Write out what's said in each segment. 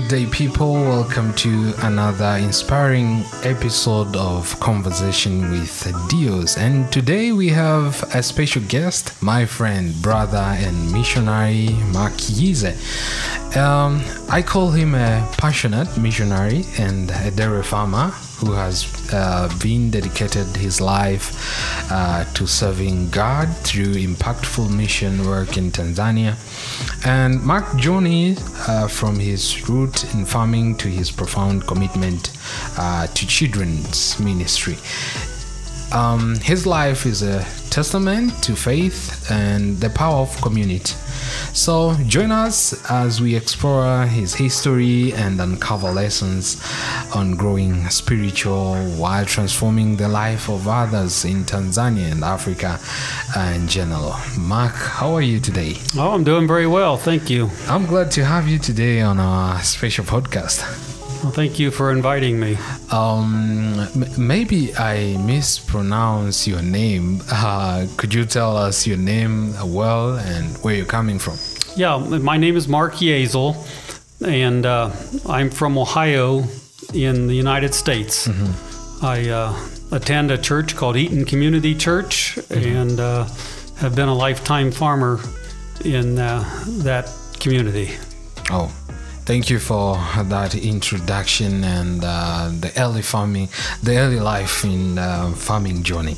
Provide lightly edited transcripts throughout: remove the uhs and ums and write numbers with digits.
Good day, people. Welcome to another inspiring episode of Conversation with Dios. And today we have a special guest, my friend, brother, and missionary, Mark Yeazel. I call him a passionate missionary and a dairy farmer who has been dedicated his life to serving God through impactful mission work in Tanzania. And Mark journeyed from his root in farming to his profound commitment to children's ministry. His life is a testament to faith and the power of community. So join us as we explore his history and uncover lessons on growing spiritual while transforming the life of others in Tanzania and Africa in general. Mark, how are you today? Oh, I'm doing very well. Thank you. I'm glad to have you today on our special podcast. Well, thank you for inviting me. Maybe I mispronounce your name. Could you tell us your name well and where you're coming from? Yeah, my name is Mark Yeazel, and I'm from Ohio in the United States. Mm-hmm. I attend a church called Eaton Community Church, and have been a lifetime farmer in that community. Oh. Thank you for that introduction and the early life in farming journey.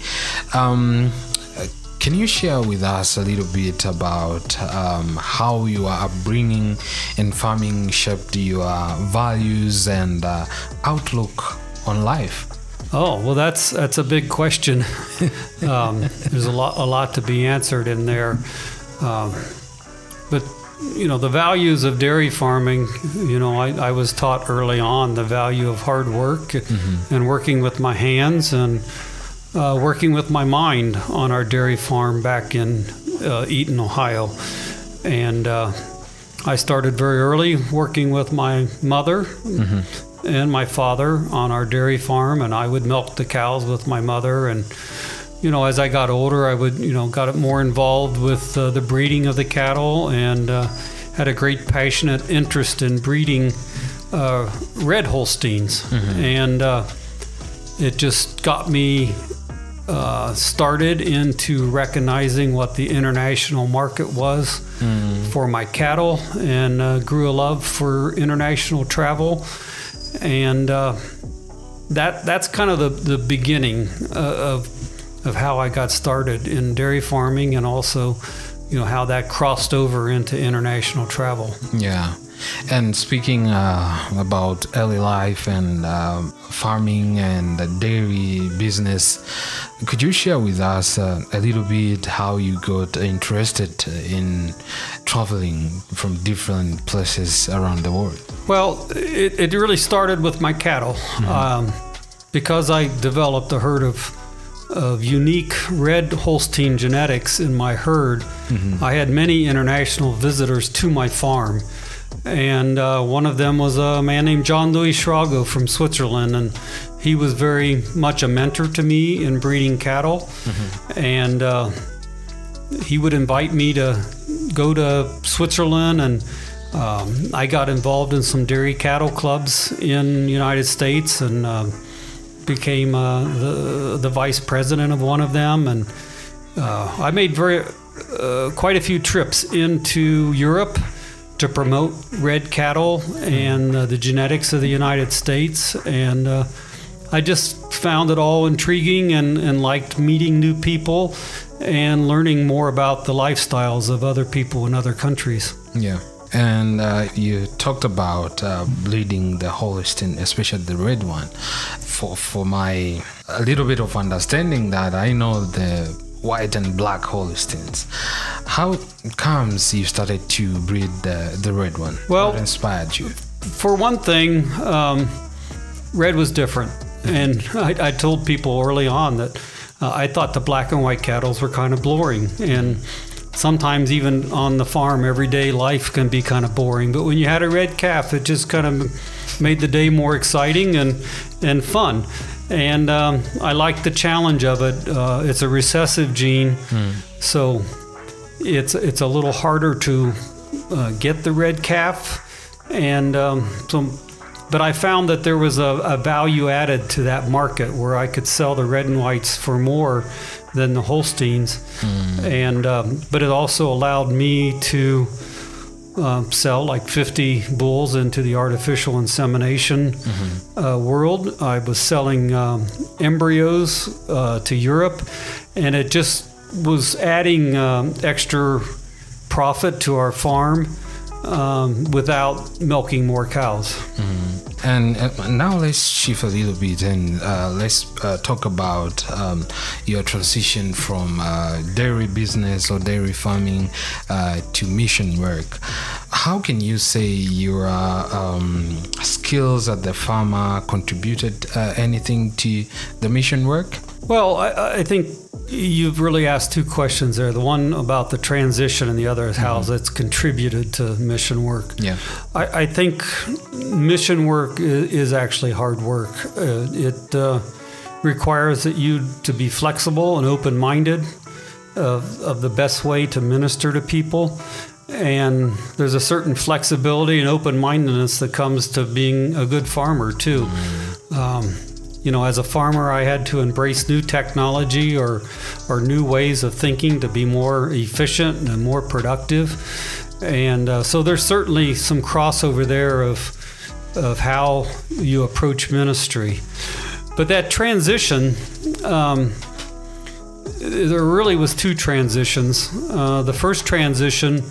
Can you share with us a little bit about how your upbringing in farming shaped your values and outlook on life? Oh, well, that's a big question. There's a lot to be answered in there, but. You know, the values of dairy farming, you know, I was taught early on the value of hard work and working with my hands and working with my mind on our dairy farm back in Eaton, Ohio. And I started very early working with my mother and my father on our dairy farm, and I would milk the cows with my mother. And you know, as I got older, I would, got more involved with the breeding of the cattle and had a great passionate interest in breeding red Holsteins. And it just got me started into recognizing what the international market was for my cattle, and grew a love for international travel. And that's kind of the beginning of how I got started in dairy farming, and also, how that crossed over into international travel. Yeah. And speaking about early life and farming and the dairy business, could you share with us a little bit how you got interested in traveling from different places around the world? Well, it really started with my cattle. Because I developed a herd of unique red Holstein genetics in my herd. I had many international visitors to my farm, and one of them was a man named John Louis Schrago from Switzerland, and he was very much a mentor to me in breeding cattle. And he would invite me to go to Switzerland, and I got involved in some dairy cattle clubs in the United States, and became the vice president of one of them, and I made quite a few trips into Europe to promote red cattle and the genetics of the United States, and I just found it all intriguing and liked meeting new people and learning more about the lifestyles of other people in other countries. Yeah. And you talked about bleeding the Holstein, especially the red one. For my a little bit of understanding that I know the white and black Holsteins. How comes you started to breed the red one? Well, what inspired you? For one thing, red was different. And I told people early on that I thought the black and white cattle were kind of boring. And sometimes even on the farm, everyday life can be kind of boring. But when you had a red calf, it just kind of made the day more exciting and fun. And I like the challenge of it. It's a recessive gene, so it's a little harder to get the red calf. And but I found that there was a value added to that market where I could sell the red and whites for more than the Holsteins. And but it also allowed me to sell like 50 bulls into the artificial insemination world. I was selling embryos to Europe, and it just was adding extra profit to our farm without milking more cows. And now let's shift a little bit and let's talk about your transition from dairy business or dairy farming to mission work. How can you say your skills as the farmer contributed anything to the mission work? Well, I think you've really asked two questions there. The one about the transition and the other is how it's contributed to mission work. Yeah. I think mission work is actually hard work. It requires that you to be flexible and open-minded of the best way to minister to people. And there's a certain flexibility and open-mindedness that comes to being a good farmer, too. You know, as a farmer, I had to embrace new technology or new ways of thinking to be more efficient and more productive. And so there's certainly some crossover there of how you approach ministry. But that transition, there really was two transitions. The first transition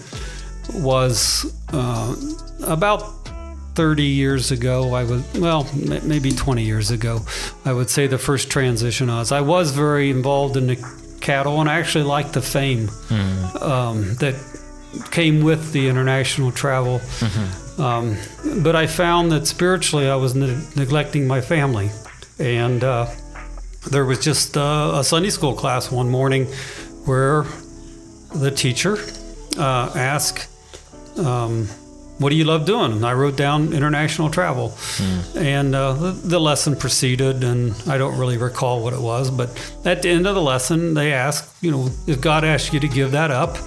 was about 30 years ago. Maybe 20 years ago, I would say the first transition I was very involved in the cattle, and I actually liked the fame that came with the international travel. But I found that spiritually I was neglecting my family. And there was just a Sunday school class one morning where the teacher asked, what do you love doing? And I wrote down international travel. And the lesson proceeded, and I don't really recall what it was, but at the end of the lesson, they asked, if God asked you to give that up,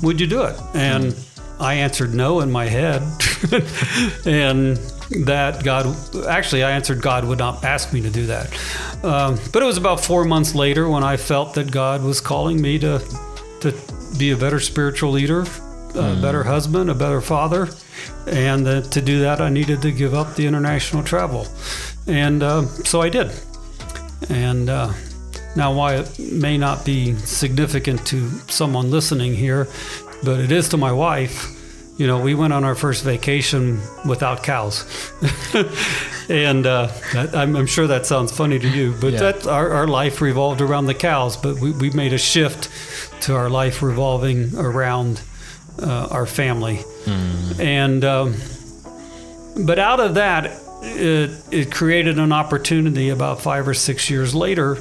would you do it? And I answered no in my head. And that I answered God would not ask me to do that. But it was about 4 months later when I felt that God was calling me to be a better spiritual leader, a better husband, a better father, and to do that I needed to give up the international travel. And so I did. And now, why it may not be significant to someone listening here, but it is to my wife. We went on our first vacation without cows. And I'm sure that sounds funny to you, but our life revolved around the cows. But we made a shift to our life revolving around our family. And but out of that, it created an opportunity about 5 or 6 years later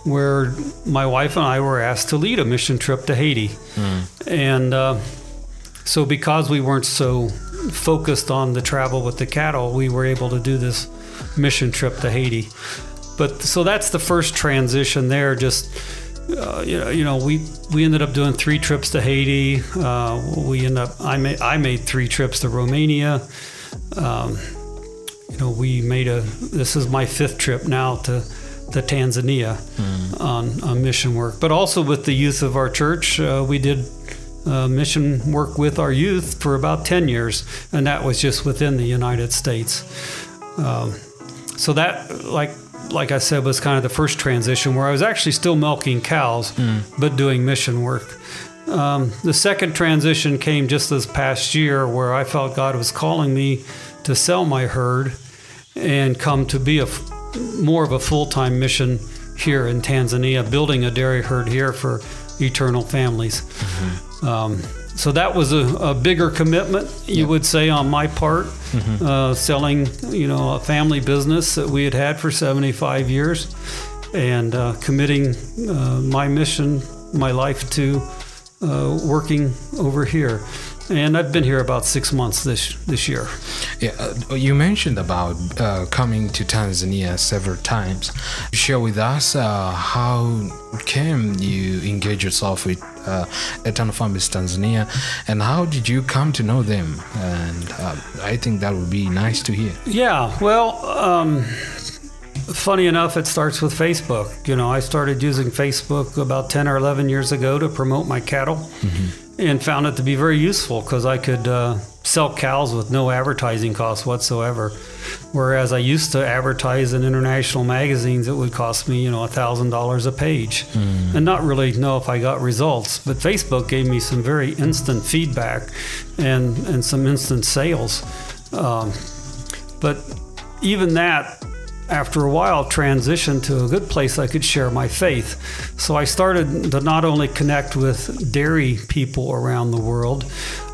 where my wife and I were asked to lead a mission trip to Haiti. And so because we weren't so focused on the travel with the cattle, we were able to do this mission trip to Haiti. But so that's the first transition there. Just we ended up doing 3 trips to Haiti. I made 3 trips to Romania. This is my 5th trip now to Tanzania on mission work. But also with the youth of our church, we did mission work with our youth for about 10 years, and that was just within the United States. So that, like I said, was kind of the first transition where I was actually still milking cows, but doing mission work. The second transition came just this past year where I felt God was calling me to sell my herd and come to be more of a full-time mission here in Tanzania, building a dairy herd here for eternal families. So that was a bigger commitment, you would say, on my part, selling, a family business that we had for 75 years and committing my mission, my life to working over here. And I've been here about 6 months this year. Yeah, you mentioned about coming to Tanzania several times. Share with us how came you engage yourself with Eternal Families Tanzania, and how did you come to know them? And I think that would be nice to hear. Yeah, well, funny enough, it starts with Facebook. You know, I started using Facebook about 10 or 11 years ago to promote my cattle. Mm-hmm. And found it to be very useful because I could sell cows with no advertising costs whatsoever. Whereas I used to advertise in international magazines, it would cost me, $1,000 a page, and not really know if I got results. But Facebook gave me some very instant feedback and some instant sales. But even that, after a while, transitioned to a good place I could share my faith. So I started to not only connect with dairy people around the world,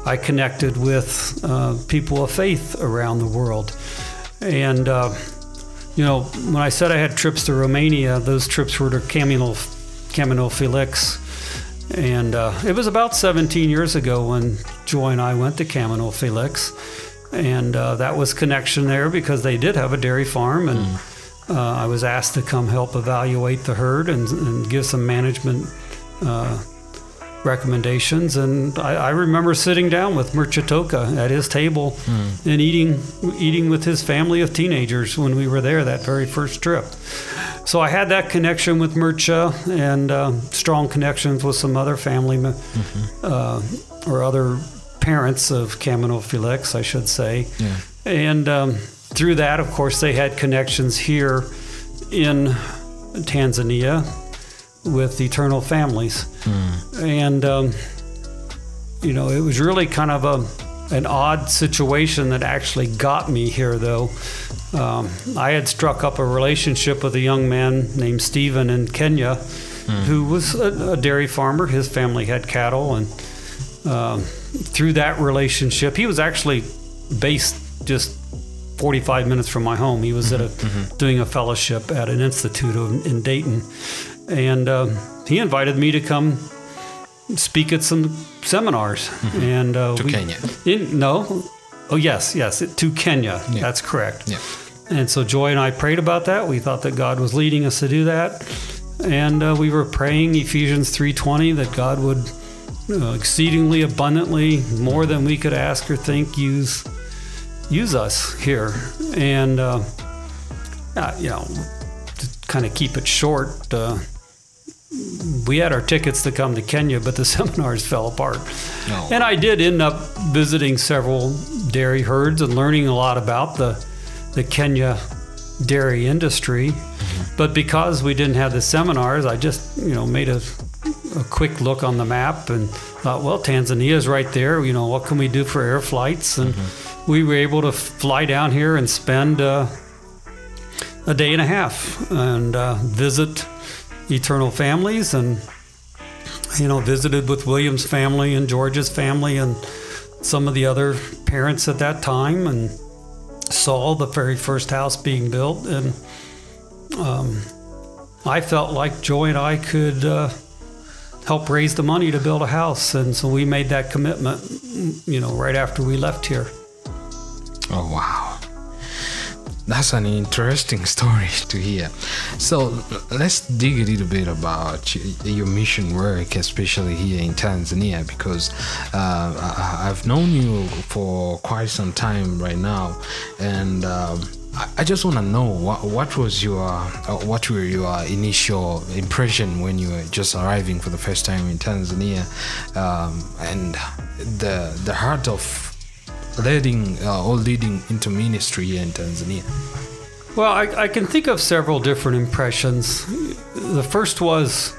I connected with people of faith around the world. And, when I said I had trips to Romania, those trips were to Camino Felix. And it was about 17 years ago when Joy and I went to Camino Felix. And that was connection there because they did have a dairy farm, and I was asked to come help evaluate the herd and give some management recommendations. And I remember sitting down with Murchitoka at his table and eating with his family of teenagers when we were there that very first trip. So I had that connection with Murcha and strong connections with some other family or other parents of Camino Felix, I should say. Yeah. And through that, of course, they had connections here in Tanzania with Eternal Families. And, it was really kind of an odd situation that actually got me here, though. I had struck up a relationship with a young man named Stephen in Kenya who was a dairy farmer. His family had cattle, and through that relationship, he was actually based just 45 minutes from my home. He was doing a fellowship at an institute in Dayton, and he invited me to come speak at some seminars. And to Kenya? To Kenya. Yeah. That's correct. Yeah. And so Joy and I prayed about that. We thought that God was leading us to do that, and we were praying Ephesians 3:20 that God would exceedingly abundantly, more than we could ask or think, use us here. And to kind of keep it short, we had our tickets to come to Kenya, but the seminars fell apart. Oh. And I did end up visiting several dairy herds and learning a lot about the Kenya dairy industry. But because we didn't have the seminars, I just made a quick look on the map and thought, well, Tanzania is right there. What can we do for air flights? And we were able to fly down here and spend a day and a half and visit Eternal Families, and visited with William's family and George's family and some of the other parents at that time, and saw the very first house being built. And I felt like Joy and I could help raise the money to build a house, and so we made that commitment right after we left here. Oh, wow. That's an interesting story to hear. So let's dig a little bit about your mission work, especially here in Tanzania, because I've known you for quite some time right now, and I just want to know what were your initial impression when you were just arriving for the first time in Tanzania, and the heart of leading into ministry here in Tanzania. Well, I can think of several different impressions. The first was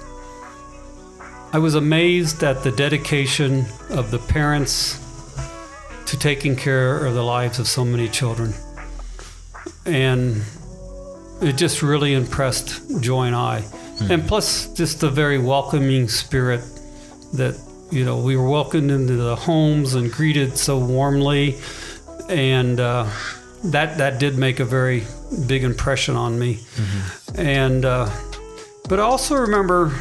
I was amazed at the dedication of the parents to taking care of the lives of so many children. And it just really impressed Joy and I. And plus just the very welcoming spirit that, we were welcomed into the homes and greeted so warmly. And that did make a very big impression on me. And but I also remember,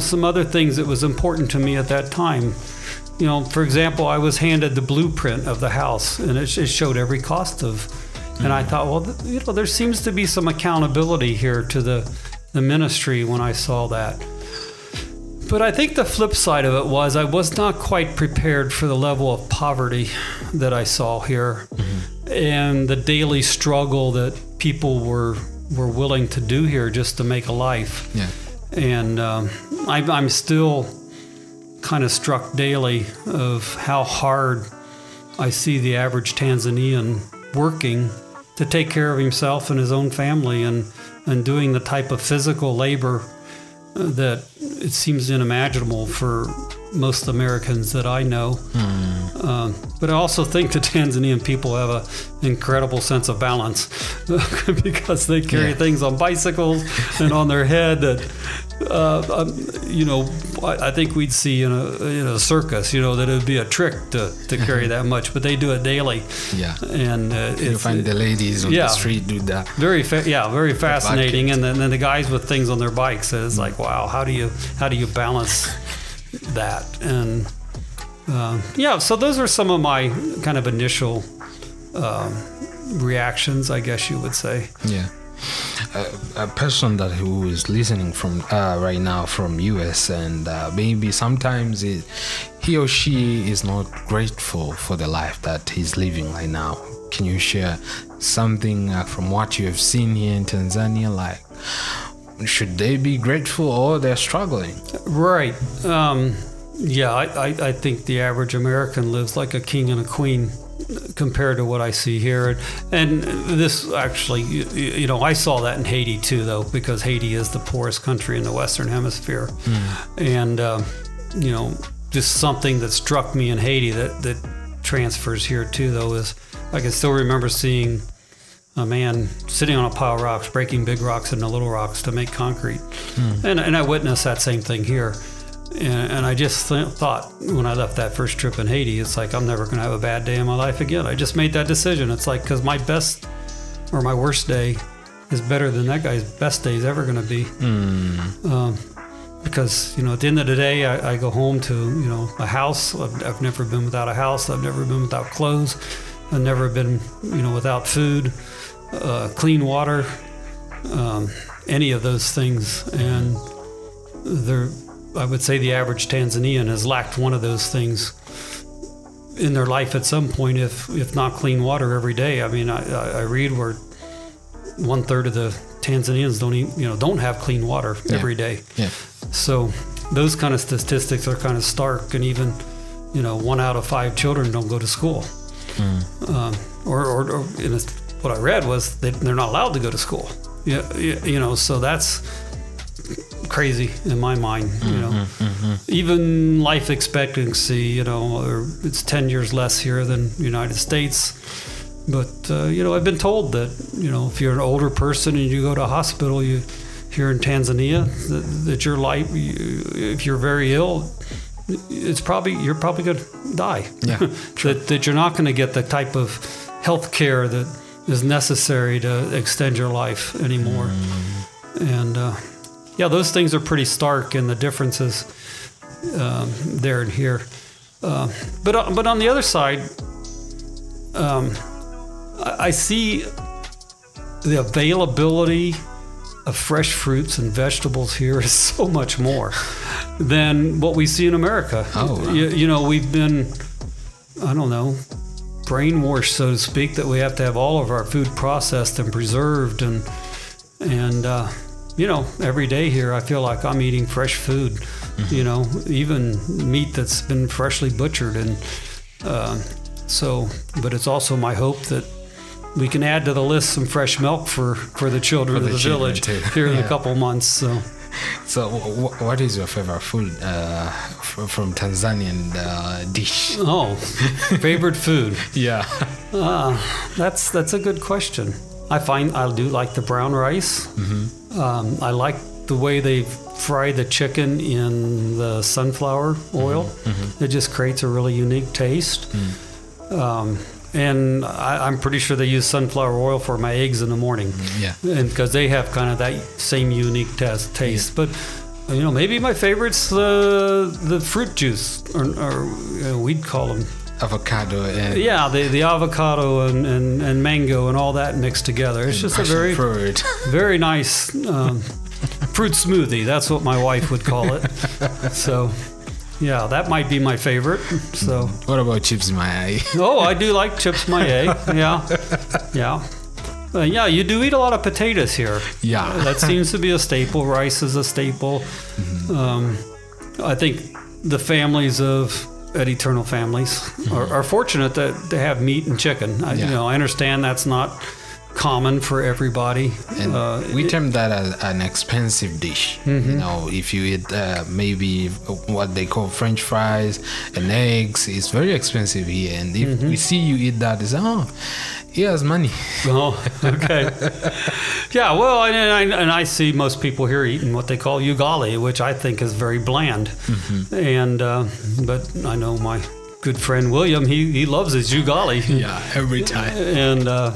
some other things that was important to me at that time. for example, I was handed the blueprint of the house, and it showed every cost of. And I thought, well, there seems to be some accountability here to the ministry when I saw that. But I think the flip side of it was I was not quite prepared for the level of poverty that I saw here, and the daily struggle that people were willing to do here just to make a life. Yeah. And I'm still kind of struck daily of how hard I see the average Tanzanian working to take care of himself and his own family, and doing the type of physical labor that it seems unimaginable for most Americans that I know. But I also think the Tanzanian people have an incredible sense of balance because they carry things on bicycles and on their head that, I think we'd see in a circus, that it would be a trick to carry that much, but they do it daily. Yeah. And you find the ladies on the street do that. Very fascinating. And then the guys with things on their bikes. It's like, wow, how do you balance that? And so those are some of my kind of initial reactions, I guess you would say. Yeah. A person who is listening from right now from US, and maybe sometimes he or she is not grateful for the life that he's living right now. Can you share something from what you have seen here in Tanzania? Like, should they be grateful or they're struggling? Right. I think the average American lives like a king and a queen compared to what I see here. And this actually, I saw that in Haiti too, though, because Haiti is the poorest country in the Western Hemisphere. And, just something that struck me in Haiti that transfers here too, though, is I can still remember seeing a man sitting on a pile of rocks, breaking big rocks into little rocks to make concrete. And I witnessed that same thing here. And I just thought when I left that first trip in Haiti, it's like, I'm never going to have a bad day in my life again. I just made that decision. It's like, because my best or my worst day is better than that guy's best day is ever going to be. Because, at the end of the day, I go home to, a house. I've never been without a house. I've never been without clothes. I've never been, without food, clean water, any of those things. And I would say the average Tanzanian has lacked one of those things in their life at some point, if not clean water every day. I mean, I read where 1/3 of the Tanzanians don't have clean water every day. Yeah. So those kind of statistics are kind of stark, and even 1 out of 5 children don't go to school. Or what I read was that they're not allowed to go to school. So that's crazy in my mind. Even life expectancy, it's 10 years less here than the United States. But I've been told that if you're an older person and you go to a hospital, here in Tanzania, that your life, if you're very ill, you're probably going to die. Yeah, sure. that you're not going to get the type of health care that is necessary to extend your life anymore. And those things are pretty stark, and the differences there and here. But on the other side, I see the availability of fresh fruits and vegetables here is so much more than what we see in America. We've been, brainwashed, so to speak, that we have to have all of our food processed and preserved, and every day here I feel like I'm eating fresh food. Even meat that's been freshly butchered, and but it's also my hope that we can add to the list some fresh milk for the children of the village here in a couple months. So what is your favorite food from Tanzanian dish? Favorite food? Yeah. That's a good question. I do like the brown rice. I like the way they fry the chicken in the sunflower oil. It just creates a really unique taste. And I'm pretty sure they use sunflower oil for my eggs in the morning. And because they have kind of that same unique taste. But maybe my favorite's the fruit juice, or we'd call them avocado. And the avocado and mango and all that mixed together. It's just a very very nice fruit smoothie. That's what my wife would call it. So. Yeah, that might be my favorite. So, what about chips maye? Oh, I do like chips maye. Yeah. You do eat a lot of potatoes here. Yeah, that seems to be a staple. Rice is a staple. I think the families at Eternal Families are fortunate that they have meat and chicken. I understand that's not common for everybody. And we term that as an expensive dish. If you eat maybe what they call French fries and eggs, it's very expensive here. And if we see you eat that, it's he has money. Oh, okay. Yeah, well, and I see most people here eating what they call ugali, which I think is very bland. And but I know my good friend William, he loves his ugali. Yeah, every time. And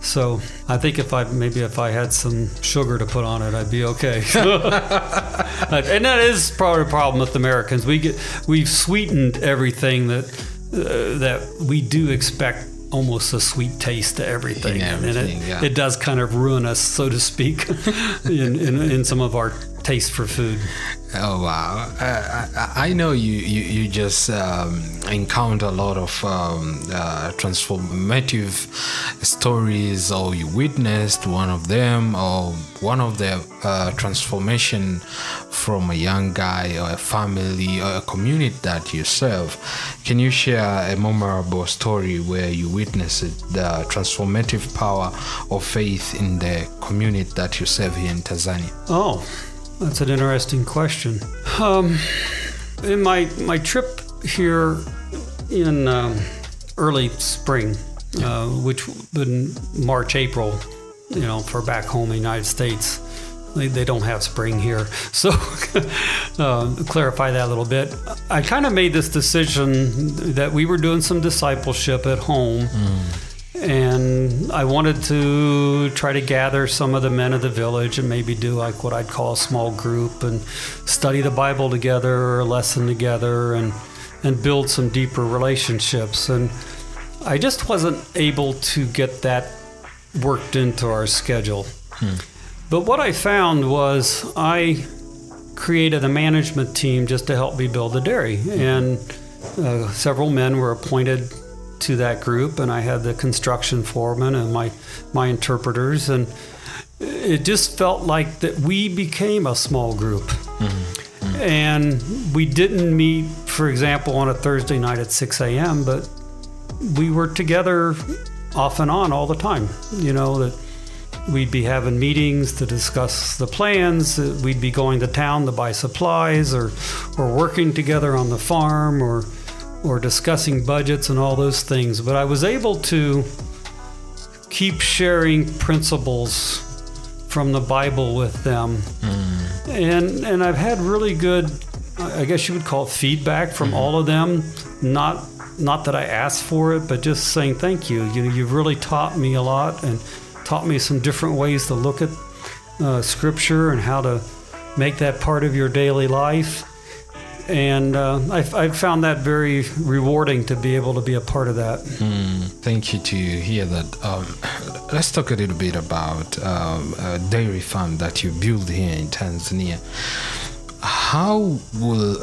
so I think if I had some sugar to put on it, I'd be okay. And that is probably a problem with Americans. We've sweetened everything that we do expect almost a sweet taste to everything, and it does kind of ruin us, so to speak, in some of our taste for food. Oh wow! I know you just encounter a lot of transformative stories, or you witnessed one of them, or one of the transformation from a young guy or a family or a community that you serve. Can you share a memorable story where you witnessed the transformative power of faith in the community that you serve here in Tanzania? Oh, that's an interesting question. In my trip here in early spring, which in March, April, for back home in the United States, they don't have spring here. So clarify that a little bit. I kind of made this decision that we were doing some discipleship at home. And I wanted to try to gather some of the men of the village and maybe do like what I'd call a small group and study the Bible together or a lesson together and build some deeper relationships. And I just wasn't able to get that worked into our schedule. But what I found was I created a management team just to help me build the dairy. And several men were appointed to that group, and I had the construction foreman and my interpreters, and it just felt like that we became a small group. And we didn't meet, for example, on a Thursday night at 6 a.m., but we were together off and on all the time. That we'd be having meetings to discuss the plans, we'd be going to town to buy supplies, or working together on the farm, or discussing budgets and all those things. But I was able to keep sharing principles from the Bible with them. And I've had really good, I guess you would call it, feedback from all of them. Not that I asked for it, but just saying thank you. You've really taught me a lot and taught me some different ways to look at Scripture and how to make that part of your daily life. And I found that very rewarding to be able to be a part of that. Thank you to hear that. Let's talk a little bit about a dairy farm that you built here in Tanzania. How will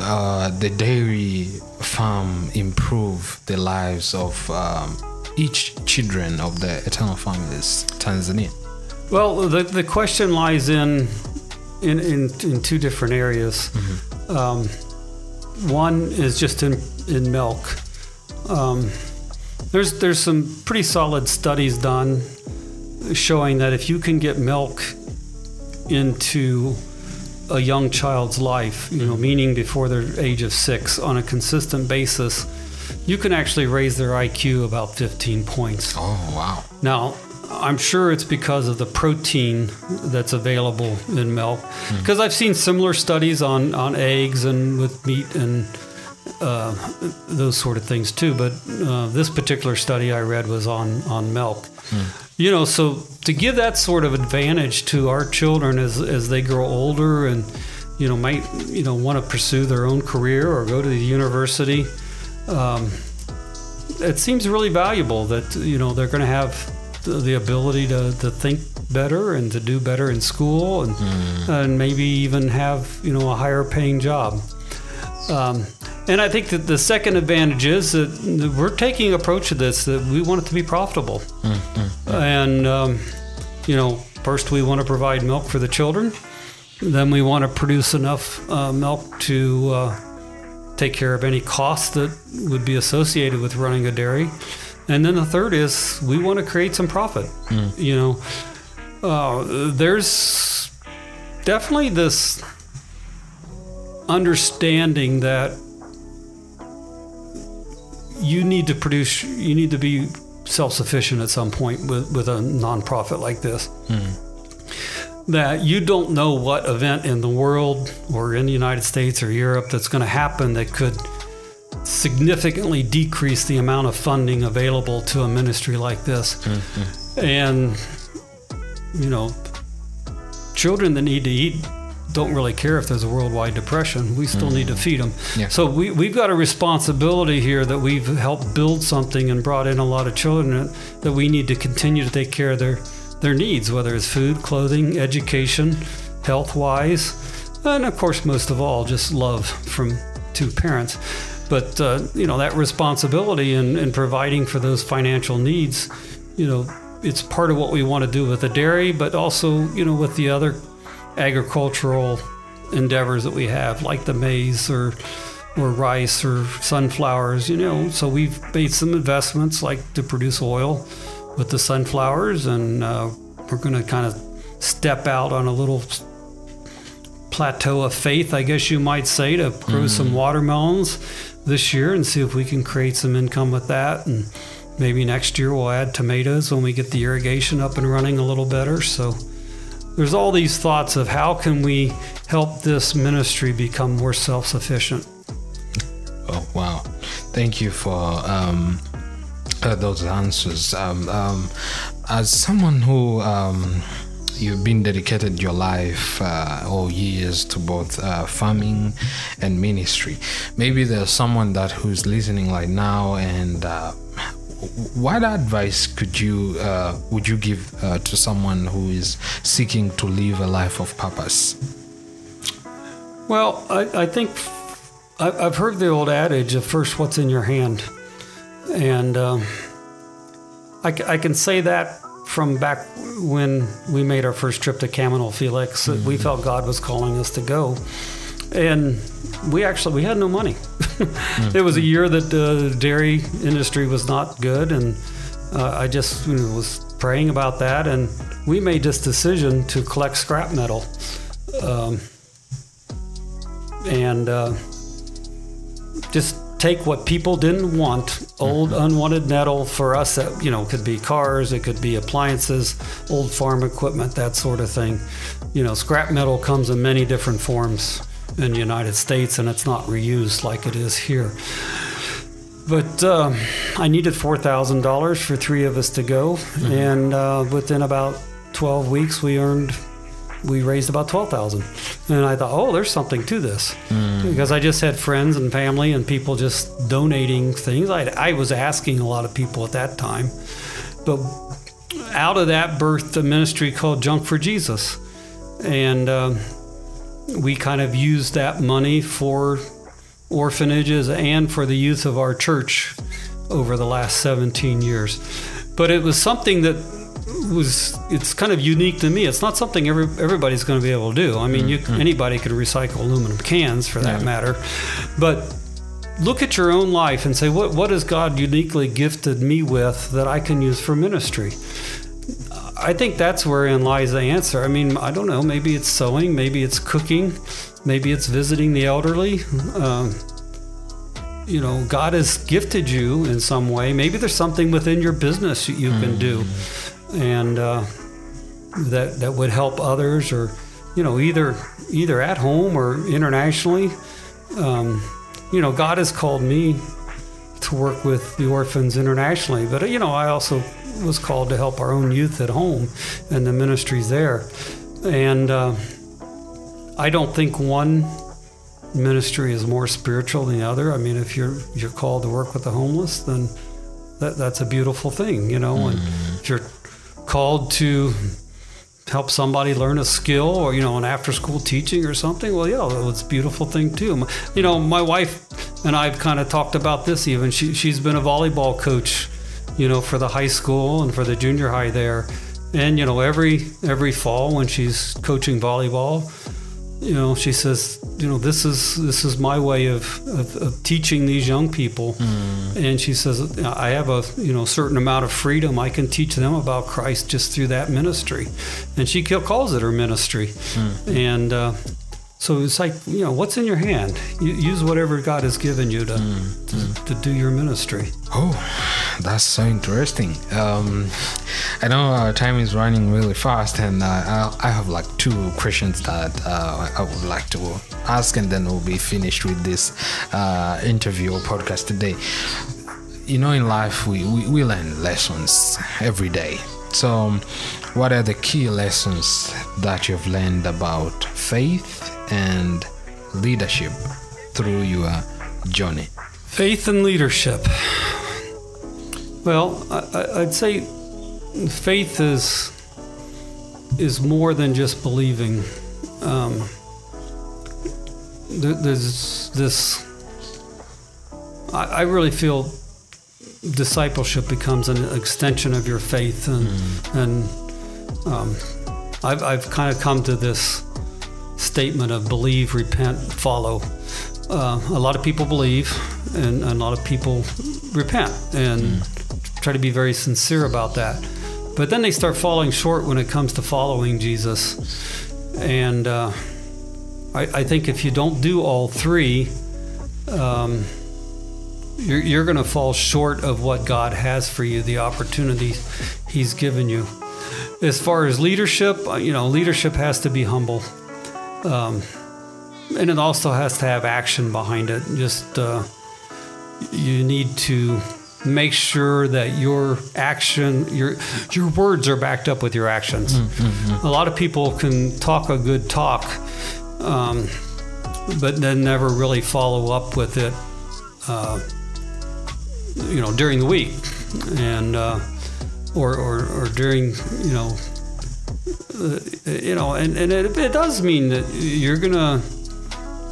the dairy farm improve the lives of each children of the Eternal Families, Tanzania? Well, the question lies in two different areas. One is just in milk. There's some pretty solid studies done showing that if you can get milk into a young child's life, meaning before their age of 6, on a consistent basis, you can actually raise their IQ about 15 points. Oh, wow. Now, I'm sure it's because of the protein that's available in milk. Because I've seen similar studies on eggs and with meat and those sort of things too. But this particular study I read was on milk. So to give that sort of advantage to our children as they grow older and might want to pursue their own career or go to the university. It seems really valuable that they're going to have the ability to think better and to do better in school and maybe even have a higher paying job. And I think that the second advantage is that we're taking an approach to this that we want it to be profitable. And first we want to provide milk for the children. Then we want to produce enough milk to take care of any costs that would be associated with running a dairy. And then the third is we want to create some profit. There's definitely this understanding that you need to be self-sufficient at some point with a nonprofit like this. That you don't know what event in the world or in the United States or Europe that's going to happen that could significantly decrease the amount of funding available to a ministry like this. And, children that need to eat don't really care if there's a worldwide depression. We still need to feed them. Yeah. So we've got a responsibility here that we've helped build something and brought in a lot of children that we need to continue to take care of their needs, whether it's food, clothing, education, health-wise, and of course, most of all, just love from two parents. But, that responsibility in providing for those financial needs, it's part of what we want to do with the dairy, but also, with the other agricultural endeavors that we have, like the maize or rice or sunflowers, So we've made some investments like to produce oil with the sunflowers, and we're going to kind of step out on a little plateau of faith, I guess you might say, to grow some watermelons this year and see if we can create some income with that. And maybe next year we'll add tomatoes when we get the irrigation up and running a little better. So there's all these thoughts of how can we help this ministry become more self-sufficient. Oh, wow. Thank you for those answers. As someone who you've been dedicated your life or years to both farming and ministry, maybe there's someone who's listening right now, and what advice would you give to someone who is seeking to live a life of purpose? Well, I think I've heard the old adage of first what's in your hand. And I can say that from back when we made our first trip to Camino Felix, that we felt God was calling us to go. And we had no money. It was a year that the dairy industry was not good, and I just was praying about that, and we made this decision to collect scrap metal. Just take what people didn't want, old unwanted metal for us that, could be cars, it could be appliances, old farm equipment, that sort of thing. Scrap metal comes in many different forms in the United States, and it's not reused like it is here. But I needed $4,000 for 3 of us to go, and within about 12 weeks we raised about $12,000. And I thought, there's something to this. Because I just had friends and family and people just donating things. I was asking a lot of people at that time. But out of that birthed a ministry called Junk for Jesus. And we kind of used that money for orphanages and for the youth of our church over the last 17 years. But it was something that it's kind of unique to me. It's not something everybody's going to be able to do. I mean, anybody can recycle aluminum cans for that matter. But look at your own life and say, what has God uniquely gifted me with that I can use for ministry? I think that's wherein lies the answer. I mean, I don't know, maybe it's sewing, maybe it's cooking, maybe it's visiting the elderly. God has gifted you in some way. Maybe there's something within your business that you can do, and that would help others, or either at home or internationally. God has called me to work with the orphans internationally, but I also was called to help our own youth at home and the ministries there. And I don't think one ministry is more spiritual than the other. I mean, if you're called to work with the homeless, then that's a beautiful thing, you know. And if you're called to help somebody learn a skill, or, you know, an after-school teaching or something, well, yeah, it's a beautiful thing too. You know, my wife and I've kind of talked about this even. She's been a volleyball coach, you know, for the high school and for the junior high there. And, you know, every fall when she's coaching volleyball, you know, she says, you know, this is my way of teaching these young people. And she says, I have a, you know, certain amount of freedom. I can teach them about Christ just through that ministry. And she calls it her ministry. And so it's like, you know, what's in your hand? Use whatever God has given you to do your ministry. Oh, that's so interesting. I know our time is running really fast, and I have like 2 questions that I would like to ask, and then we'll be finished with this interview or podcast today. You know, in life, we learn lessons every day. So what are the key lessons that you've learned about faith and leadership through your journey? Faith and leadership. Well, I'd say faith is more than just believing. There's this. I really feel discipleship becomes an extension of your faith, and I've kind of come to this statement of believe, repent, follow. A lot of people believe, and a lot of people repent, and try to be very sincere about that. But then they start falling short when it comes to following Jesus. And I think if you don't do all 3, you're going to fall short of what God has for you, the opportunity He's given you. As far as leadership, you know, leadership has to be humble. And it also has to have action behind it. Just you need to make sure that your action, your words are backed up with your actions. A lot of people can talk a good talk, but then never really follow up with it, you know, during the week, and or during, you know, and it does mean that you're gonna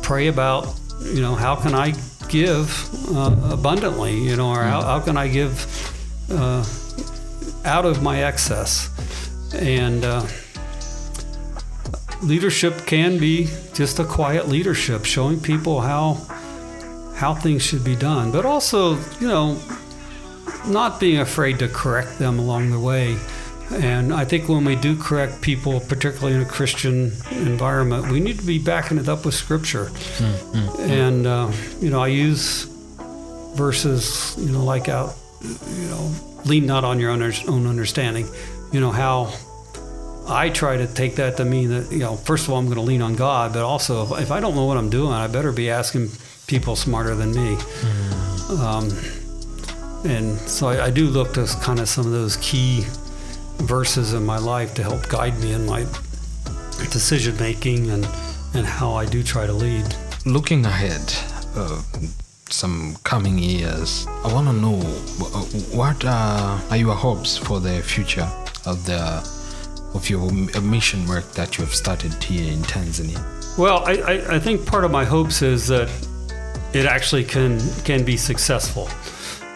pray about, you know, how can I give abundantly, you know, or how can I give out of my excess. And leadership can be just a quiet leadership, showing people how things should be done, but also, you know, not being afraid to correct them along the way. And I think when we do correct people, particularly in a Christian environment, we need to be backing it up with Scripture. And, you know, I use verses, you know, like out, you know, lean not on your own understanding. You know, how I try to take that to mean that, you know, first of all, I'm going to lean on God, but also if I don't know what I'm doing, I better be asking people smarter than me. And so I do look to kind of some of those key verses in my life to help guide me in my decision making and how I do try to lead. Looking ahead, some coming years, I want to know what are your hopes for the future of your mission work that you have started here in Tanzania? Well, I think part of my hopes is that it actually can be successful.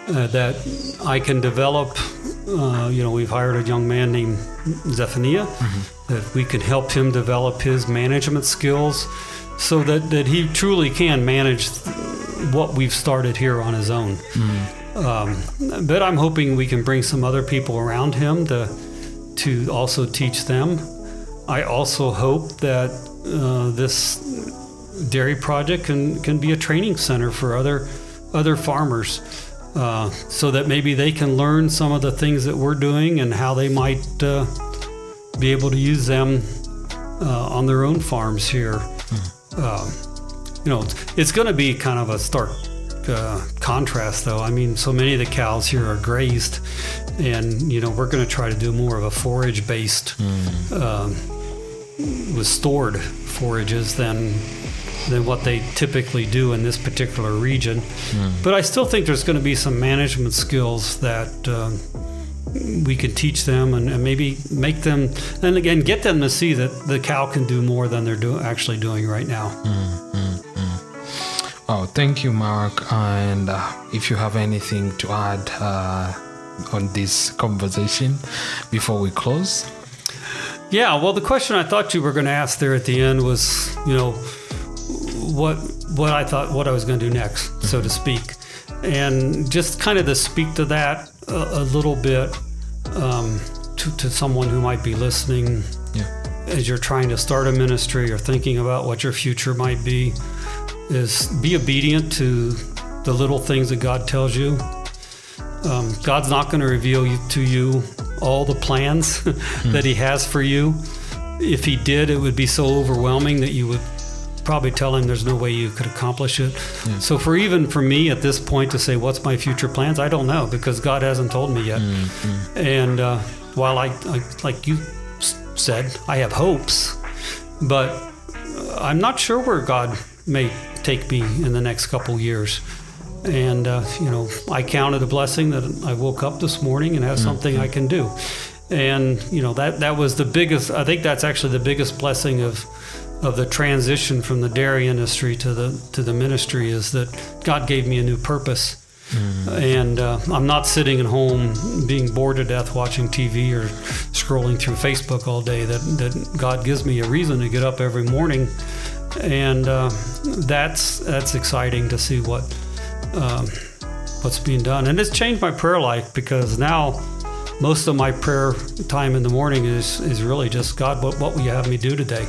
That I can develop, you know, we've hired a young man named Zephaniah, that we can help him develop his management skills so that he truly can manage what we've started here on his own. But I'm hoping we can bring some other people around him to also teach them. I also hope that this dairy project can be a training center for other farmers. So that maybe they can learn some of the things that we're doing and how they might be able to use them on their own farms here. You know, it's going to be kind of a stark contrast, though. I mean, so many of the cows here are grazed, and, you know, we're going to try to do more of a forage-based with stored forages than what they typically do in this particular region. But I still think there's going to be some management skills that we can teach them and maybe make them, and again, get them to see that the cow can do more than they're actually doing right now. Oh, thank you, Mark. And if you have anything to add on this conversation before we close? Yeah, well, the question I thought you were going to ask there at the end was, what I thought, what I was going to do next, so to speak. And just kind of to speak to that a little bit to someone who might be listening as you're trying to start a ministry or thinking about what your future might be, is be obedient to the little things that God tells you. God's not going to reveal to you all the plans that He has for you. If He did, it would be so overwhelming that you would probably tell Him there's no way you could accomplish it. So for me at this point to say, what's my future plans? I don't know, because God hasn't told me yet. And while I like you said, I have hopes, but I'm not sure where God may take me in the next couple years. And I count it a blessing that I woke up this morning and have something I can do. And that was the biggest, I think that's actually the biggest blessing of the transition from the dairy industry to the ministry, is that God gave me a new purpose. And I'm not sitting at home being bored to death watching TV or scrolling through Facebook all day. That God gives me a reason to get up every morning, and that's exciting to see what's being done. And it's changed my prayer life, because now most of my prayer time in the morning is really just, God, what will you have me do today?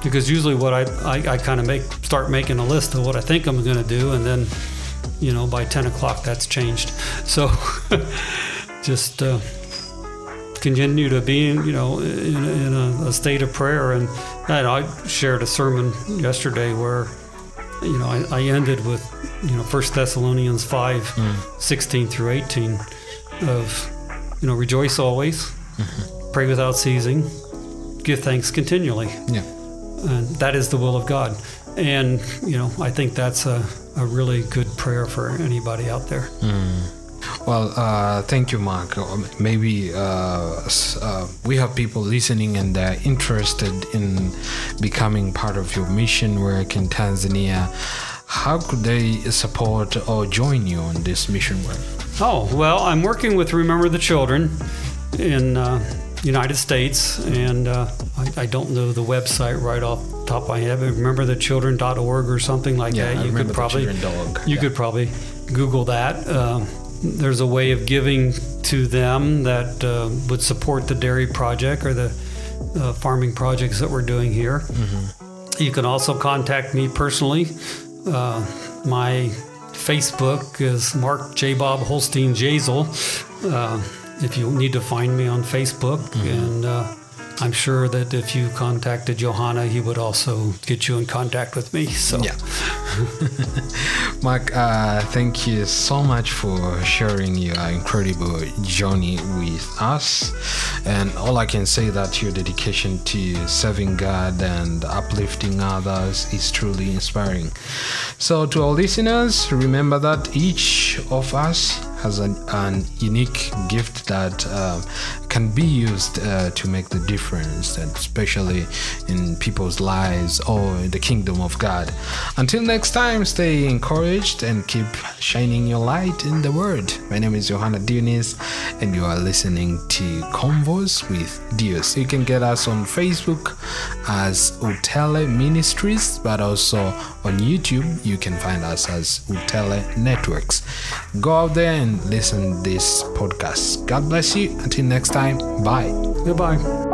Because usually what I kind of start making a list of what I think I'm going to do, and then by 10 o'clock that's changed. So just continue to be in a state of prayer. And I shared a sermon yesterday where I ended with 1 Thessalonians 5:16 through 18 of rejoice always, pray without ceasing, give thanks continually. And that is the will of God. And I think that's a really good prayer for anybody out there. Well, thank you, Mark. Maybe we have people listening and they're interested in becoming part of your mission work in Tanzania. How could they support or join you on this mission work? Oh, well, I'm working with Remember the Children in United States, and I don't know the website right off the top of my head, but rememberthechildren.org or something like that. You could probably Google that. There's a way of giving to them that would support the dairy project or the farming projects that we're doing here. You can also contact me personally. My Facebook is Mark J. Bob Holstein Yeazel. If you need to find me on Facebook, and I'm sure that if you contacted Johanna, he would also get you in contact with me. So, Mark, thank you so much for sharing your incredible journey with us. And all I can say that your dedication to serving God and uplifting others is truly inspiring. So to our listeners, remember that each of us has an unique gift that can be used to make the difference, and especially in people's lives or in the kingdom of God. Until next time, stay encouraged and keep shining your light in the Word. My name is Johanna Dionis, and you are listening to Convoswithdio. You can get us on Facebook as Utele Ministries, but also on YouTube you can find us as Utele Networks. Go out there and listen to this podcast. God bless you. Until next time, bye. Goodbye.